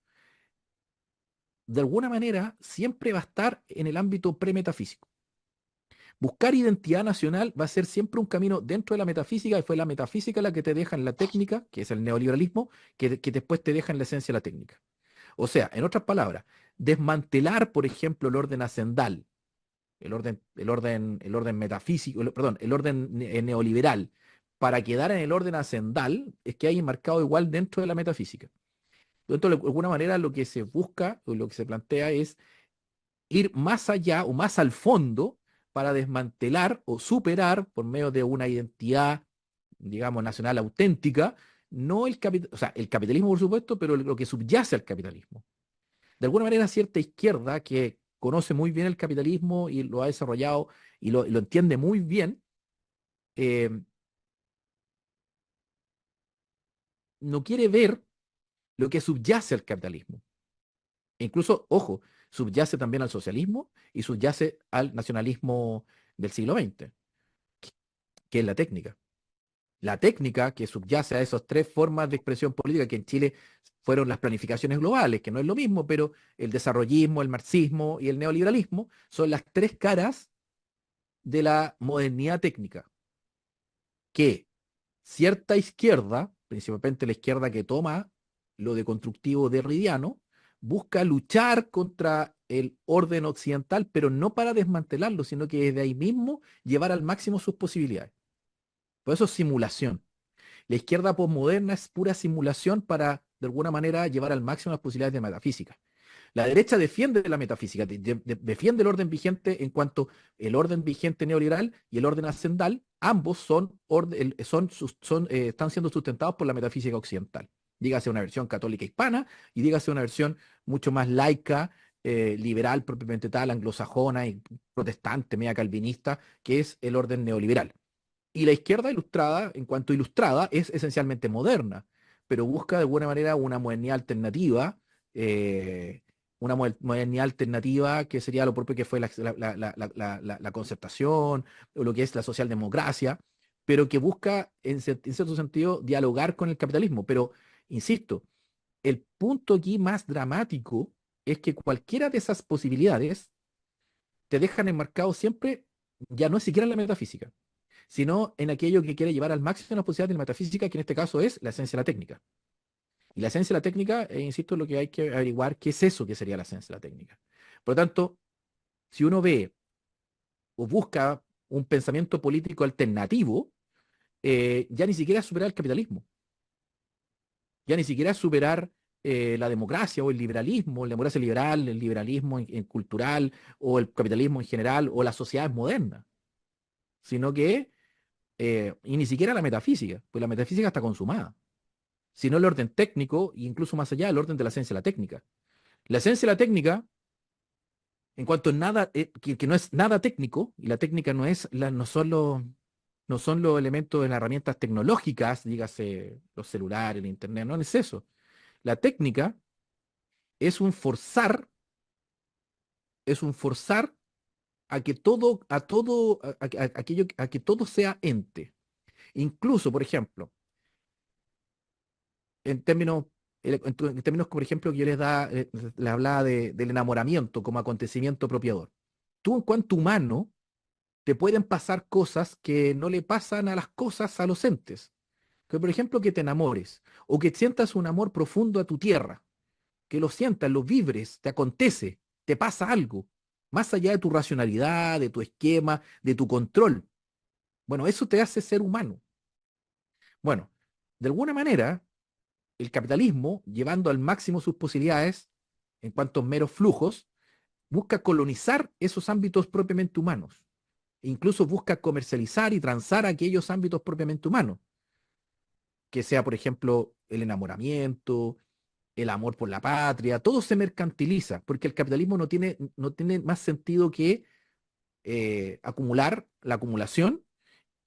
de alguna manera, siempre va a estar en el ámbito premetafísico. Buscar identidad nacional va a ser siempre un camino dentro de la metafísica, y fue la metafísica la que te deja en la técnica, que es el neoliberalismo, que después te deja en la esencia de la técnica. O sea, en otras palabras, desmantelar, por ejemplo, el orden hacendal, el orden metafísico, perdón, el orden neoliberal, para quedar en el orden hacendal, es que hay enmarcado igual dentro de la metafísica. Entonces, de alguna manera, lo que se busca o lo que se plantea es ir más allá o más al fondo para desmantelar o superar por medio de una identidad, digamos, nacional auténtica, no o sea, el capitalismo por supuesto, pero lo que subyace al capitalismo. De alguna manera, cierta izquierda que conoce muy bien el capitalismo y lo ha desarrollado y lo entiende muy bien, eh, no quiere ver lo que subyace al capitalismo. E incluso, ojo, subyace también al socialismo y subyace al nacionalismo del siglo XX, que es la técnica. La técnica que subyace a esas tres formas de expresión política que en Chile fueron las planificaciones globales, que no es lo mismo, pero el desarrollismo, el marxismo y el neoliberalismo son las tres caras de la modernidad técnica, que cierta izquierda, principalmente la izquierda que toma lo de constructivo derridiano, busca luchar contra el orden occidental, pero no para desmantelarlo, sino que desde ahí mismo llevar al máximo sus posibilidades. Por eso es simulación. La izquierda posmoderna es pura simulación para, de alguna manera, llevar al máximo las posibilidades de metafísica. La derecha defiende la metafísica, defiende el orden vigente en cuanto el orden vigente neoliberal y el orden hacendal, ambos están siendo sustentados por la metafísica occidental. Dígase una versión católica hispana y dígase una versión mucho más laica, liberal propiamente tal, anglosajona y protestante, media calvinista, que es el orden neoliberal. Y la izquierda ilustrada, en cuanto ilustrada, es esencialmente moderna, pero busca de alguna manera una modernidad alternativa, eh, modernidad alternativa que sería lo propio que fue la concertación, o lo que es la socialdemocracia, pero que busca, en cierto sentido, dialogar con el capitalismo. Pero, insisto, el punto aquí más dramático es que cualquiera de esas posibilidades te dejan enmarcado siempre, ya no es siquiera en la metafísica, sino en aquello que quiere llevar al máximo las posibilidades de la metafísica, que en este caso es la esencia de la técnica. Y la esencia de la técnica, insisto, es lo que hay que averiguar qué es eso que sería la esencia de la técnica. Por lo tanto, si uno ve o busca un pensamiento político alternativo, ya ni siquiera es superar el capitalismo, ya ni siquiera es superar la democracia o el liberalismo, la democracia liberal, el liberalismo cultural o el capitalismo en general o las sociedades modernas, sino que, y ni siquiera la metafísica, pues la metafísica está consumada, sino el orden técnico e incluso más allá, el orden de la esencia de la técnica. La esencia de la técnica, en cuanto a nada, que no es nada técnico, y la técnica no son los elementos de las herramientas tecnológicas, dígase los celulares, el internet, no es eso. La técnica es un forzar, es un forzar a que a que todo sea ente. Incluso, por ejemplo, en términos, en términos, por ejemplo, que yo les hablaba del enamoramiento como acontecimiento apropiador. Tú, en cuanto humano, te pueden pasar cosas que no le pasan a las cosas a los entes. Que, por ejemplo, que te enamores o que sientas un amor profundo a tu tierra, que lo sientas, lo vibres, te acontece, te pasa algo, más allá de tu racionalidad, de tu esquema, de tu control. Bueno, eso te hace ser humano. Bueno, de alguna manera, el capitalismo, llevando al máximo sus posibilidades en cuanto a meros flujos, busca colonizar esos ámbitos propiamente humanos. E incluso busca comercializar y transar aquellos ámbitos propiamente humanos, que sea, por ejemplo, el enamoramiento, el amor por la patria, todo se mercantiliza, porque el capitalismo no tiene más sentido que acumular la acumulación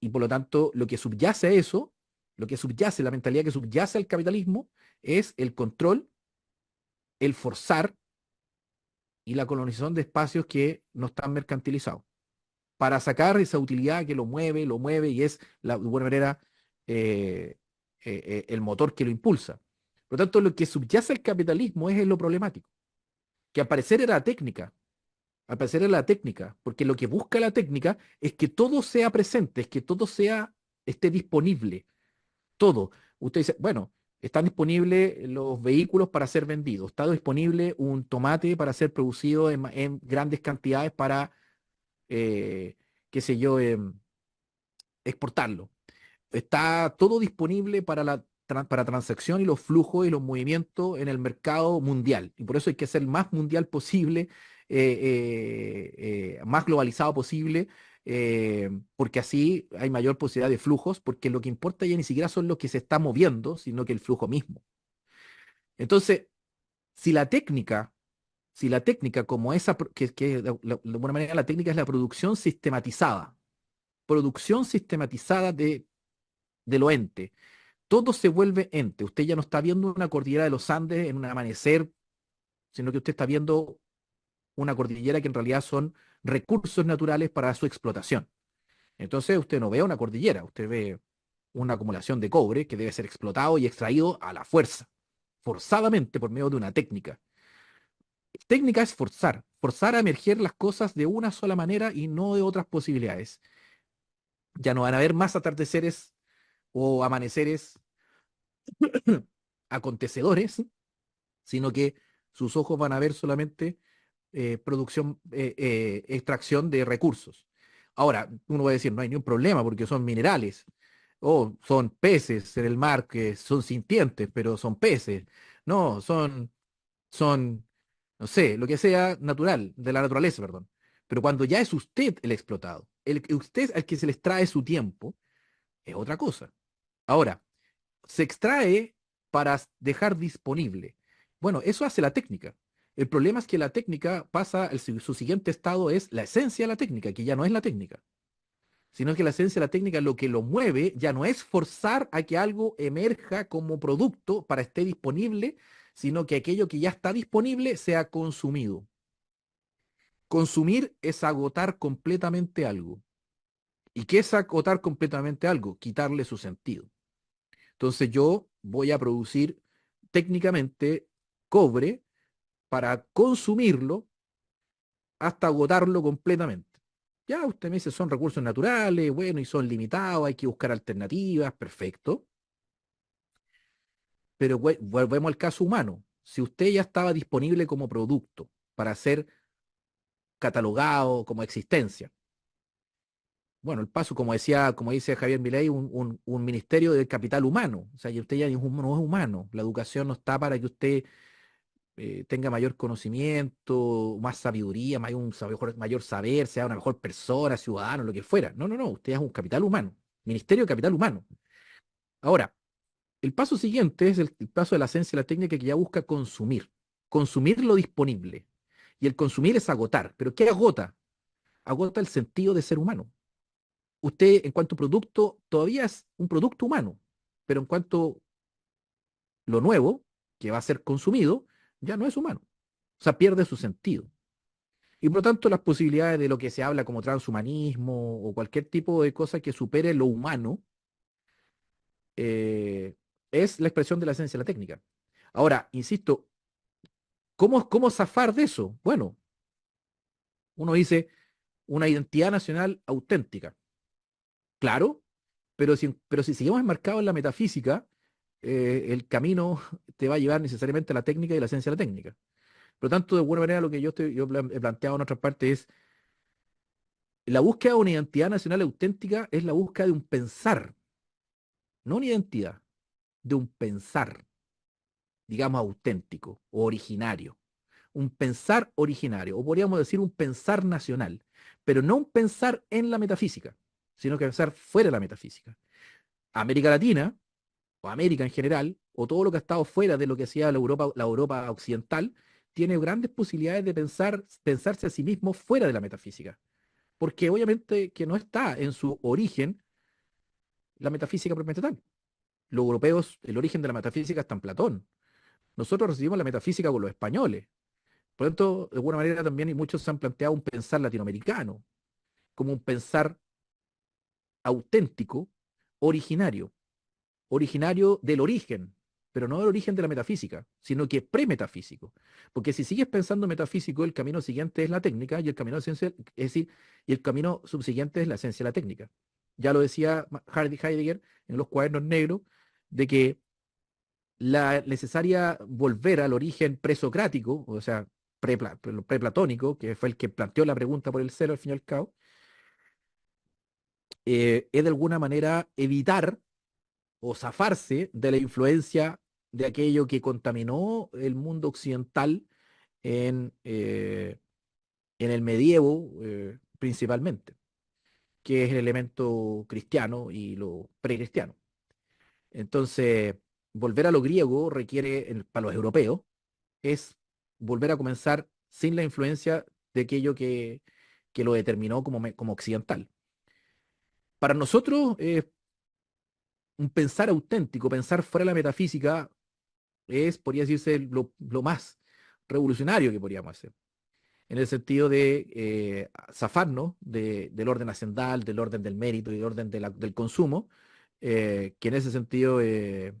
y por lo tanto lo que subyace a eso, lo que subyace, la mentalidad que subyace al capitalismo es el control, el forzar y la colonización de espacios que no están mercantilizados, para sacar esa utilidad que lo mueve y es, de buena manera, eh, el motor que lo impulsa. Por lo tanto, lo que subyace al capitalismo es lo problemático, que al parecer era la técnica, al parecer era la técnica, porque lo que busca la técnica es que todo sea presente, es que todo esté disponible, todo. Usted dice, bueno, están disponibles los vehículos para ser vendidos, está disponible un tomate para ser producido en grandes cantidades para, eh, qué sé yo, exportarlo. Está todo disponible para para transacción y los flujos y los movimientos en el mercado mundial. Y por eso hay que ser más mundial posible, más globalizado posible, porque así hay mayor posibilidad de flujos, porque lo que importa ya ni siquiera son lo que se está moviendo, sino que el flujo mismo. Entonces, si la técnica, si la técnica como esa, que de alguna manera la técnica es la producción sistematizada de lo ente. Todo se vuelve ente. Usted ya no está viendo una cordillera de los Andes en un amanecer, sino que usted está viendo una cordillera que en realidad son recursos naturales para su explotación. Entonces usted no ve una cordillera, usted ve una acumulación de cobre que debe ser explotado y extraído a la fuerza, forzadamente por medio de una técnica. Técnica es forzar a emerger las cosas de una sola manera y no de otras posibilidades. Ya no van a haber más atardeceres o amaneceres acontecedores, sino que sus ojos van a ver solamente extracción de recursos. Ahora, uno va a decir, no hay ningún problema porque son minerales, o son peces en el mar que son sintientes, pero son peces. No, son, no sé, lo que sea natural, de la naturaleza, perdón. Pero cuando ya es usted el explotado, usted al que se les trae su tiempo, es otra cosa. Ahora, se extrae para dejar disponible. Bueno, eso hace la técnica. El problema es que la técnica pasa, su siguiente estado es la esencia de la técnica, que ya no es la técnica, sino que la esencia de la técnica lo que lo mueve ya no es forzar a que algo emerja como producto para esté disponible, sino que aquello que ya está disponible sea consumido. Consumir es agotar completamente algo. ¿Y qué es agotar completamente algo? Quitarle su sentido. Entonces yo voy a producir técnicamente cobre para consumirlo hasta agotarlo completamente. Ya usted me dice, son recursos naturales, bueno, y son limitados, hay que buscar alternativas, perfecto. Pero volvemos al caso humano. Si usted ya estaba disponible como producto para ser catalogado como existencia, bueno, el paso, como decía, como dice Javier Milei, un ministerio del capital humano. O sea, y usted ya no es humano. La educación no está para que usted tenga mayor conocimiento, más sabiduría, mayor saber, sea una mejor persona, ciudadano, lo que fuera. No, no, no, usted es un capital humano, Ministerio de Capital Humano. Ahora, el paso siguiente es el paso de la ciencia y la técnica que ya busca consumir lo disponible. Y el consumir es agotar. ¿Pero qué agota? Agota el sentido de ser humano. Usted, en cuanto a producto, todavía es un producto humano, pero en cuanto lo nuevo, que va a ser consumido, ya no es humano. O sea, pierde su sentido. Y por lo tanto, las posibilidades de lo que se habla como transhumanismo o cualquier tipo de cosa que supere lo humano eh, es la expresión de la esencia de la técnica. Ahora, insisto, ¿cómo zafar de eso? Bueno, uno dice una identidad nacional auténtica. Claro, pero si seguimos enmarcados en la metafísica, el camino te va a llevar necesariamente a la técnica y la esencia de la técnica. Por lo tanto, de alguna manera, lo que yo he planteado en otra parte es la búsqueda de una identidad nacional auténtica es la búsqueda de un pensar, no una identidad, de un pensar, digamos, auténtico o originario. Un pensar originario, o podríamos decir un pensar nacional, pero no un pensar en la metafísica, sino que pensar fuera de la metafísica. América Latina, o América en general, o todo lo que ha estado fuera de lo que hacía la Europa occidental, tiene grandes posibilidades de pensarse a sí mismo fuera de la metafísica, porque obviamente que no está en su origen la metafísica propiamente tal. Los europeos, el origen de la metafísica está en Platón. Nosotros recibimos la metafísica con los españoles. Por lo tanto, de alguna manera también y muchos se han planteado un pensar latinoamericano, como un pensar auténtico, originario, originario del origen, pero no del origen de la metafísica, sino que premetafísico. Porque si sigues pensando metafísico, el camino siguiente es la técnica y el camino esencial, es decir, y el camino subsiguiente es la esencia de la técnica. Ya lo decía Heidegger en los cuadernos negros, de que la necesaria volver al origen presocrático, o sea, preplatónico, que fue el que planteó la pregunta por el celo al fin y al cabo, es de alguna manera evitar o zafarse de la influencia de aquello que contaminó el mundo occidental en, en el medievo principalmente. que es el elemento cristiano y lo precristiano. Entonces, volver a lo griego requiere, para los europeos, es volver a comenzar sin la influencia de aquello que lo determinó como occidental. Para nosotros, un pensar auténtico, pensar fuera de la metafísica, podría decirse, lo más revolucionario que podríamos hacer, en el sentido de zafarnos del orden hacendal, del orden del mérito y del orden del consumo, que en ese sentido eh,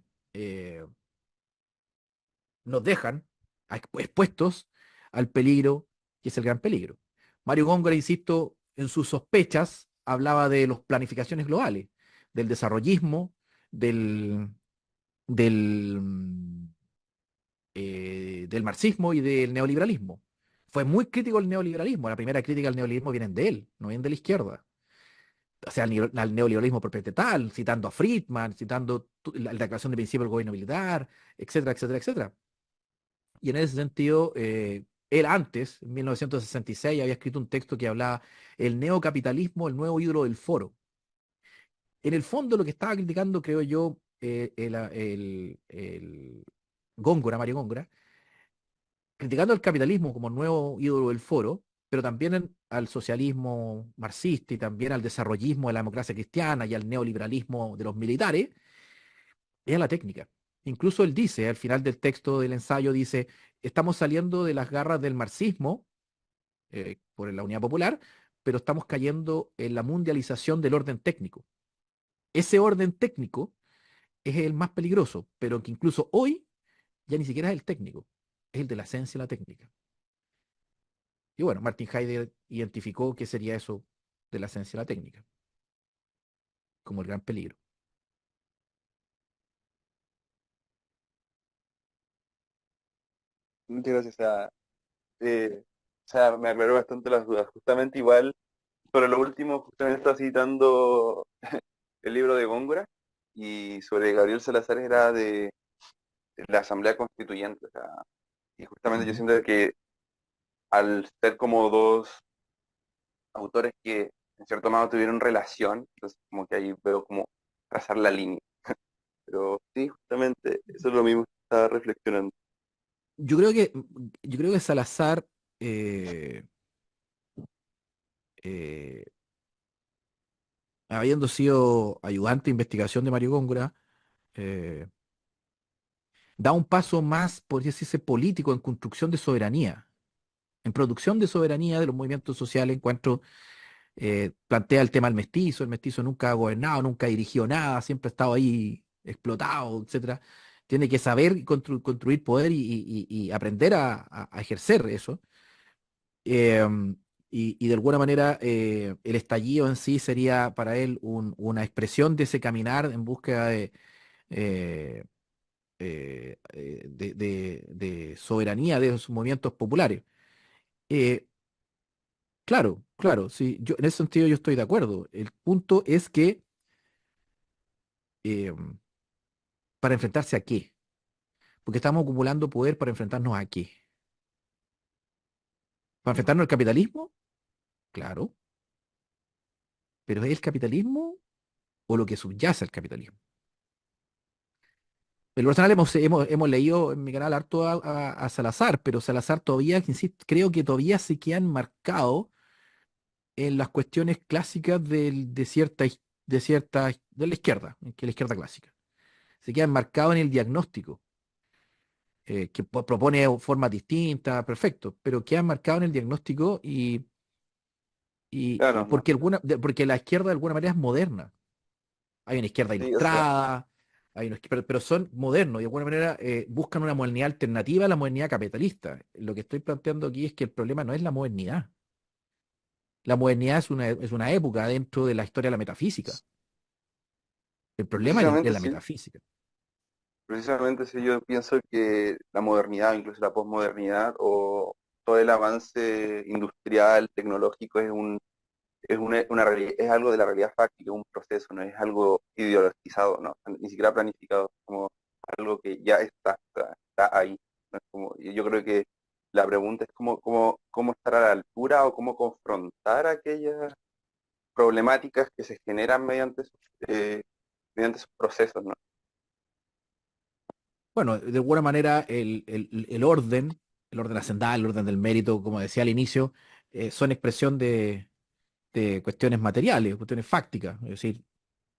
nos dejan expuestos al peligro, que es el gran peligro. Mario Góngora, insisto, en sus sospechas hablaba de las planificaciones globales, del desarrollismo, del, del, del marxismo y del neoliberalismo. Fue muy crítico del neoliberalismo. La primera crítica al neoliberalismo viene de él, no viene de la izquierda. O sea, al neoliberalismo propiamente tal, citando a Friedman, citando la declaración de principio del gobierno militar, etcétera, etcétera, etcétera. Y en ese sentido, él antes, en 1966, había escrito un texto que hablaba el neocapitalismo, el nuevo ídolo del foro. En el fondo, lo que estaba criticando, creo yo, Góngora, Mario Góngora, criticando al capitalismo como nuevo ídolo del foro, pero también al socialismo marxista y también al desarrollismo de la democracia cristiana y al neoliberalismo de los militares, es a la técnica. Incluso él dice, al final del texto del ensayo, dice, estamos saliendo de las garras del marxismo por la Unidad Popular, pero estamos cayendo en la mundialización del orden técnico. Ese orden técnico es el más peligroso, pero que incluso hoy ya ni siquiera es el técnico, es el de la esencia de la técnica. Y bueno, Martin Heidegger identificó qué sería eso de la esencia de la técnica, como el gran peligro. Muchas gracias. O sea, me aclaró bastante las dudas. Justamente igual, sobre lo último, justamente estaba citando el libro de Góngora y sobre Gabriel Salazar era de la Asamblea Constituyente. O sea, y justamente yo Ujú. siento que al ser como dos autores que en cierto modo tuvieron relación, entonces como que ahí veo como trazar la línea. Pero sí, justamente, eso es lo mismo que estaba reflexionando. Yo creo que, yo creo que Salazar, eh, eh, habiendo sido ayudante de investigación de Mario Góngora, eh, da un paso más, podría decirse, político en construcción de soberanía, en producción de soberanía de los movimientos sociales, en cuanto plantea el tema del mestizo. El mestizo nunca ha gobernado, nunca ha dirigido nada, siempre ha estado ahí explotado, etcétera. Tiene que saber construir poder y aprender a ejercer eso. Y de alguna manera el estallido en sí sería para él una expresión de ese caminar en búsqueda eh, de soberanía de esos movimientos populares. Eh, claro, claro, sí, yo, en ese sentido yo estoy de acuerdo. El punto es que eh, para enfrentarse a qué, porque estamos acumulando poder para enfrentarnos a qué. Para enfrentarnos al capitalismo, claro, pero ¿es el capitalismo o lo que subyace al capitalismo? En lo personal hemos leído en mi canal harto a Salazar, pero Salazar todavía, insisto, creo que todavía se quedan marcados en las cuestiones clásicas de la izquierda, que es la izquierda clásica. Se quedan marcados en el diagnóstico, que propone formas distintas, perfecto, pero quedan marcados en el diagnóstico y Claro, no. porque la izquierda de alguna manera es moderna. Hay una izquierda Sí, o sea, ilustrada, pero son modernos y de alguna manera buscan una modernidad alternativa a la modernidad capitalista. Lo que estoy planteando aquí es que el problema no es la modernidad. La modernidad es una época dentro de la historia de la metafísica. El problema es precisamente la sí. metafísica. Precisamente si yo pienso que la modernidad, incluso la posmodernidad o todo el avance industrial, tecnológico es algo de la realidad fáctica, un proceso, no es algo ideologizado, no, ni siquiera planificado, como algo que ya está ahí. ¿No? Y yo creo que la pregunta es cómo estar a la altura o cómo confrontar problemáticas que se generan eh, mediante esos procesos, ¿no? Bueno, de alguna manera el orden hacendal, el orden del mérito, como decía al inicio, son expresión de cuestiones materiales, cuestiones fácticas, es decir,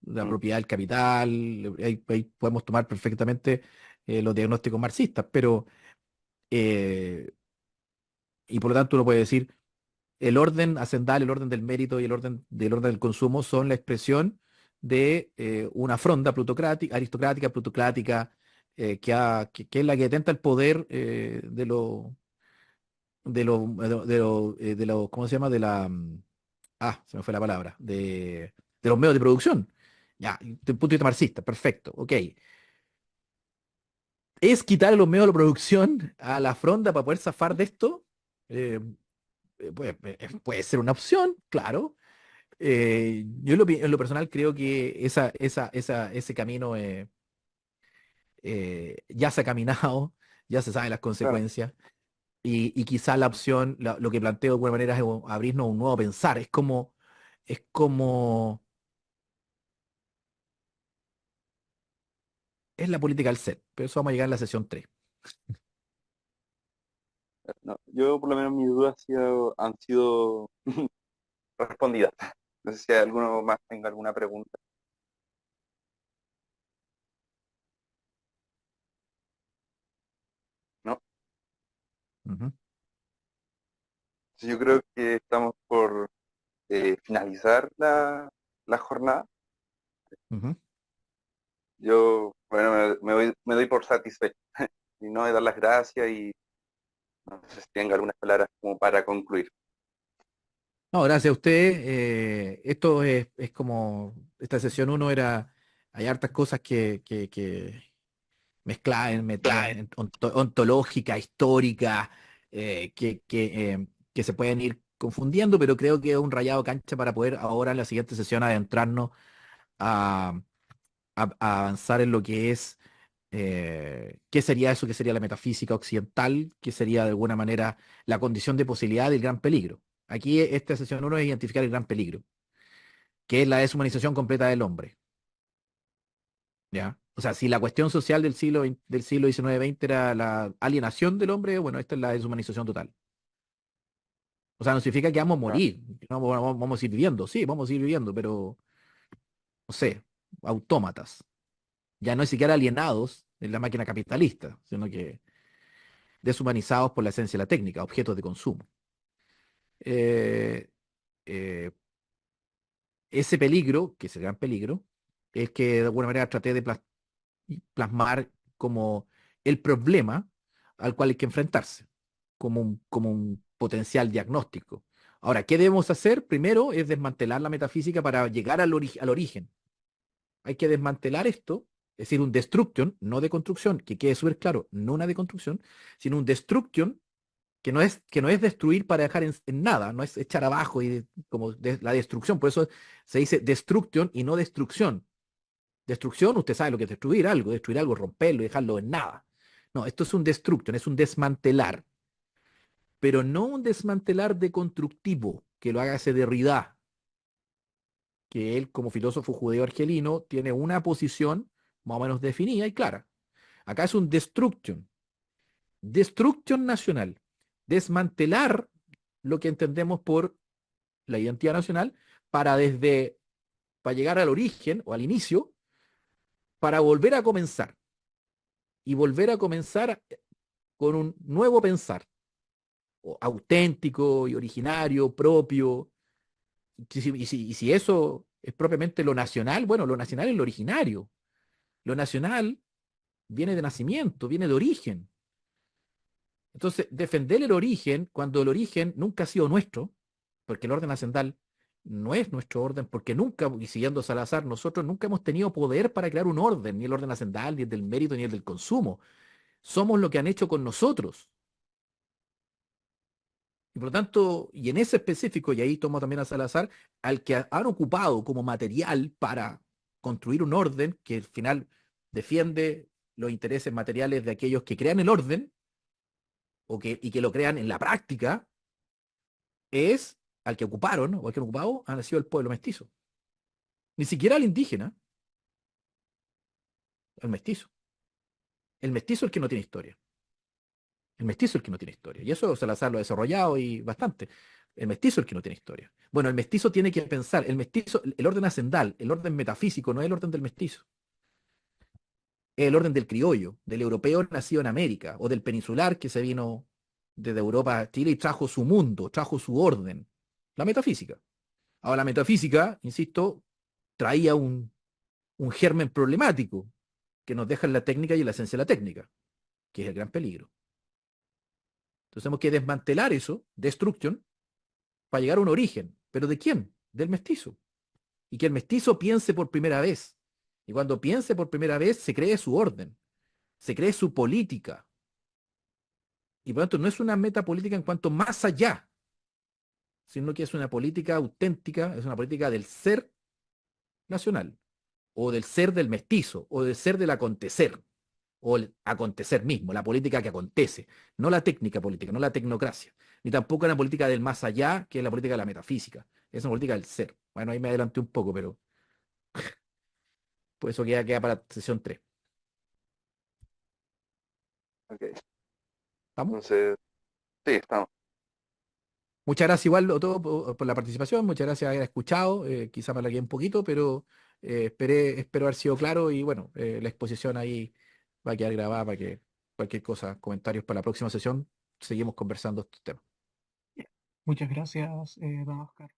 la Mm, propiedad del capital, ahí podemos tomar perfectamente los diagnósticos marxistas, pero, eh, y por lo tanto uno puede decir, el orden hacendal, el orden del mérito y el orden del consumo son la expresión de una fronda plutocrática, aristocrática, plutocrática, que es la que detenta el poder de lo, ¿cómo se llama? Se me fue la palabra, de los medios de producción. Ya, de un punto de vista marxista, perfecto, ok. ¿Es quitar los medios de producción a la fronda para poder zafar de esto? Eh, puede ser una opción, claro. Yo en lo personal creo que ese camino ya se ha caminado, ya se saben las claro, consecuencias, y quizá la opción, lo que planteo de alguna manera es abrirnos a un nuevo pensar. Es la política del ser, pero eso vamos a llegar en la sesión 3. no, yo por lo menos mis dudas han sido respondidas. No sé si alguno más tenga alguna pregunta, ¿no? Ujú, Entonces yo creo que estamos por finalizar la jornada. ujú. Yo, bueno, me doy por satisfecho. Y no, de dar las gracias y no sé si tenga algunas palabras como para concluir. No, gracias a usted. Esto es como, esta sesión uno hay hartas cosas que mezcladas, ontológica, histórica, que se pueden ir confundiendo, pero creo que es un rayado cancha para poder ahora en la siguiente sesión adentrarnos a, a avanzar en lo que es, qué sería eso, qué sería la metafísica occidental, qué sería de alguna manera la condición de posibilidad del gran peligro. Aquí esta sesión uno es identificar el gran peligro, que es la deshumanización completa del hombre. ¿Ya? O sea, si la cuestión social del siglo XIX-XX era la alienación del hombre, bueno, esta es la deshumanización total. O sea, no significa que vamos a ¿No? morir, que vamos a ir viviendo, sí, vamos a ir viviendo, pero, no sé, autómatas. Ya no es siquiera alienados en la máquina capitalista, sino que deshumanizados por la esencia de la técnica, objetos de consumo. Eh, eh, Ese peligro, que es el gran peligro, es que de alguna manera traté de plasmar como el problema al cual hay que enfrentarse, como un potencial diagnóstico. Ahora, ¿qué debemos hacer? Primero es desmantelar la metafísica para llegar al origen. Hay que desmantelar esto, es decir, un destruction, no de construcción, que quede súper claro, no una deconstrucción, sino un destruction que no es destruir para dejar en nada, no es echar abajo como la destrucción, por eso se dice destruction y no destrucción. Destrucción, usted sabe lo que es destruir algo, romperlo y dejarlo en nada. No, esto es un destruction, es un desmantelar, pero no un desmantelar deconstructivo, que lo haga ese Derrida, que él como filósofo judeo-argelino tiene una posición más o menos definida y clara. Acá es un destruction nacional, desmantelar lo que entendemos por la identidad nacional para llegar al origen o al inicio, para volver a comenzar y volver a comenzar con un nuevo pensar, auténtico y originario, propio. Y si eso es propiamente lo nacional, bueno, lo nacional es lo originario. Lo nacional viene de nacimiento, viene de origen. Entonces, defender el origen cuando el origen nunca ha sido nuestro, porque el orden hacendal no es nuestro orden, porque nunca, y siguiendo Salazar, nosotros nunca hemos tenido poder para crear un orden, ni el orden hacendal, ni el del mérito, ni el del consumo. Somos lo que han hecho con nosotros. Y por lo tanto, y en ese específico, y ahí tomo también a Salazar, al que han ocupado como material para construir un orden que al final defiende los intereses materiales de aquellos que crean el orden y que lo crean en la práctica, es al que ocuparon o al que han ocupado han sido el pueblo mestizo. Ni siquiera el indígena, el mestizo. El mestizo es el que no tiene historia. El mestizo es el que no tiene historia. Y eso Salazar lo ha desarrollado y bastante. El mestizo es el que no tiene historia. Bueno, el mestizo tiene que pensar, el mestizo, el orden hacendal, el orden metafísico, no es el orden del mestizo. Es el orden del criollo, del europeo nacido en América, o del peninsular que se vino desde Europa a Chile y trajo su mundo, trajo su orden. La metafísica. Ahora, la metafísica, insisto, traía un germen problemático que nos deja en la técnica y en la esencia de la técnica, que es el gran peligro. Entonces tenemos que desmantelar eso, destruction, para llegar a un origen. ¿Pero de quién? Del mestizo. Y que el mestizo piense por primera vez. Y cuando piense por primera vez, se cree su orden, se cree su política. Y por lo tanto, no es una meta política en cuanto más allá, sino que es una política auténtica, es una política del ser nacional, o del ser del mestizo, o del ser del acontecer, o el acontecer mismo, la política que acontece, no la técnica política, no la tecnocracia, ni tampoco una política del más allá, que es la política de la metafísica, es una política del ser. Bueno, ahí me adelanté un poco, pero pues eso queda para sesión 3. Ok, ¿Vamos? entonces, sí, estamos. Muchas gracias igual a todos por la participación, muchas gracias por haber escuchado, quizá me alargué un poquito, pero espero haber sido claro y bueno, la exposición ahí va a quedar grabada para que cualquier cosa, comentarios para la próxima sesión, seguimos conversando estos temas. Muchas gracias, don Oscar.